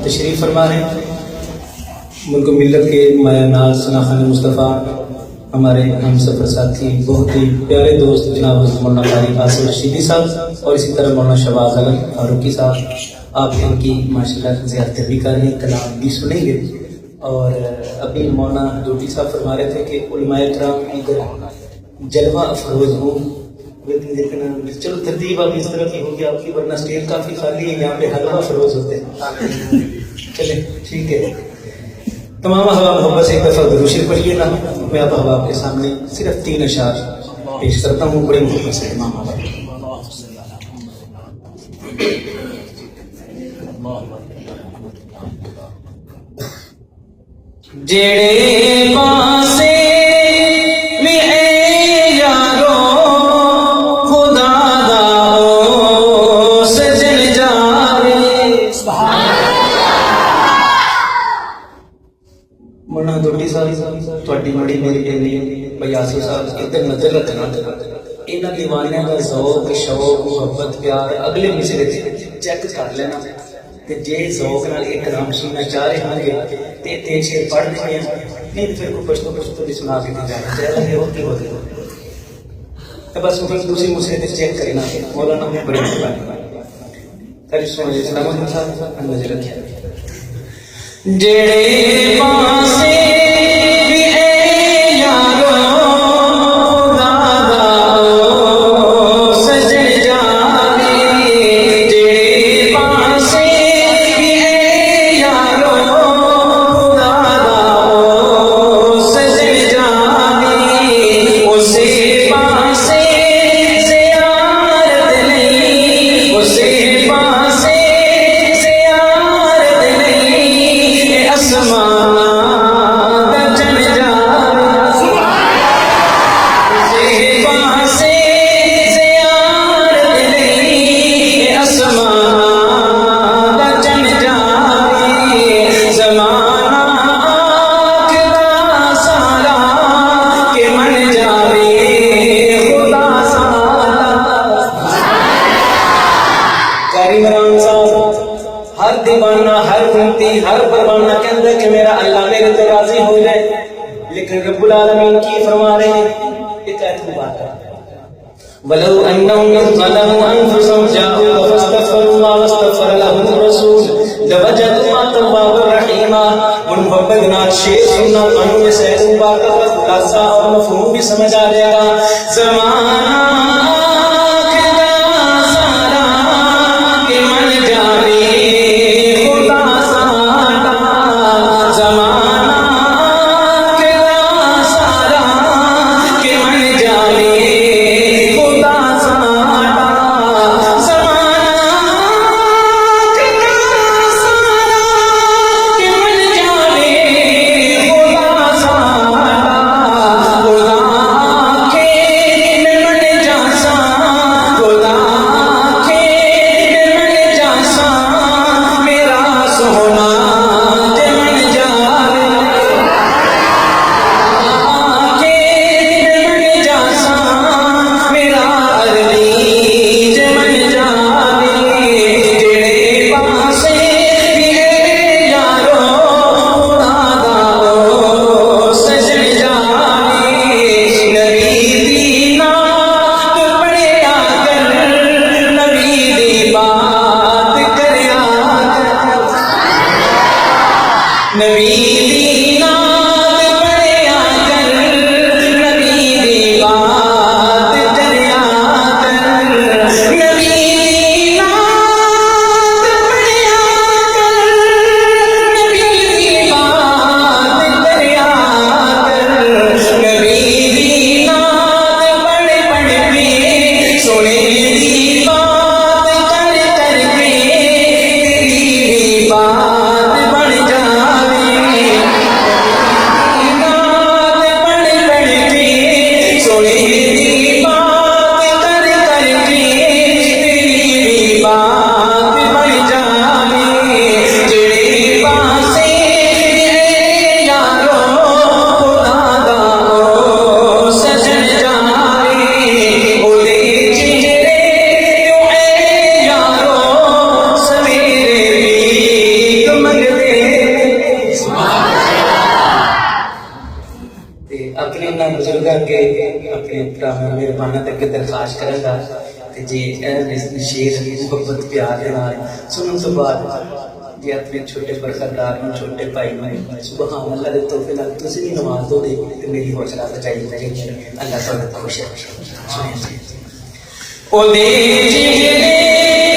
तशरीफ़ फरमा रहे हैं। मुल्क मिल्लत के माया नाज सनाखान मुस्तफ़ा, हमारे हम सफ़र साथी, बहुत ही प्यारे दोस्त जनाब मौलाना कारी आसिफ रशीदी साहब और इसी तरह मौलाना शहबाज आलम फारूकी साहब, आप इनकी माशाल्लाह ज़ियारत भी कर रहे हैं, कलाम भी सुनेंगे। और अभी मौलाना जोटी साहब फरमा रहे थे कि उलमाए किराम इधर जलवा अफरोज हो, लेकिन चलो तरतीब आप इस तरह की होगी आपकी, वरना स्टेज काफ़ी खाली है, यहाँ पे हलवा अफरोज होते हैं। चले ठीक है, तमाम अहबाब मोहब्बत से एक दफ़ा दुरूद शरीफ पढ़िए ना। मैं अब अहबाब के सामने सिर्फ 3 अशार पेश करता हूँ बड़े मोहब्बत से। तमाम अहबाब जेड़े पासे भी ए यारो खुदा दा ओ सजन जावे। मना दोटी साहब तुहाडी बड़ी मेरी बेली भाई आसिफ साहब इधर नजर रखना, इन्हां दीवानियां दा ज़ौक शौक मुहब्बत प्यार अगले मिसरे चेक कर लेना, ते जे ज़ौक नाल एक कलाम सुनना चाह रहे होंगे ते 3 शेर पढ़ देंगे, नहीं तो फिर कोई पछतो भी सुना के नहीं जाना चाहिए। होते तो बस फिर दूसरी मुसरे पे चेक करना। मौलाना में बड़ी मेहरबानी करी सुनो सलामत साहब नजर रखिए। जेड़े पासे भी ए यारो खुदा दा ओ सजन जावे, जेड़े पासे भी ए यारो खुदा दा ओ सजन जावे, उसे पासे ज़ियारत नहीं, उसे पासे ज़ियारत नहीं, आसमान दा जन जावे, उसे पासे ज़ियारत नहीं, आसमान दा जन जावे, ज़माना आखदा सारा के मन जावे खुदा सारा। कारी इमरान साहब हर दीवाना हर उम्मती हर परवाना कहता है कि मेरा अल्लाह मेरे तो राजी हो जाए, लेकिन रब्बुल आलमीन की फरमा रहे हैं एक आयत मुबारक, वलौ अन्नहुम यज़लमू अनफुसहुम जाऊ फस्तगफिरुल्लाह वस्तगफर लहुम रसूल लवजदुल्लाह तव्वाबुर रहीमा। मुहब्बत नात शेर सुनना कानून में सहज मुबारक का खुलासा और मफहूम भी समझ आ जाएगा। ज़माना आखदा सारा के मन जावे खुदा सारा, ज़माना आखदा सारा के मन जावे खुदा सारा, ज़माना आखदा सारा के मन जावे खुदा सारा, खुदा आखे में मन जासा, खुदा आखे में मन जासा, मेरा सोना जे मन जावे, आखे में मन जासा, मेरा अरनी जे मन जावे, जेड़े पासे भी ए यारो खुदा दा ओ सजन जावे, नबी दी नात पढ़िया कर, नबी दी बात करया कर, नबी दी नात पढ़िया कर, नबी दी बात करया कर, नबी दी नात पढ़िया कर, नबी दी बात करया कर, नबी दी नात पढ़ पढ़ के सोने दी बात कर कर के तेरी बात बन जावे, नात पढ़ पढ़ के सोने दी बात कर कर के तेरी बात बन जावे, जेड़े पासे ए यारो खुदा दा ओ सजन जावे, ओदे चेहरे तो ए यारो सवेरे भी बुजुर्ग अगे अपने भरावां मेहरबानां दे अगे दरखास्त करांगा ते जे शेर मुहब्बत प्यार दे नाल सुनन तो बाद जे अपने छोटे बरखदार नूं छोटे भाई नूं सुभान अल्लाह दे तोहफे नाल तुसीं भी नवाज दो दे ते मेरी हौसला अफजाई करेगी अल्लाह तुहानूं खुश रखे। ओ दे जिगरे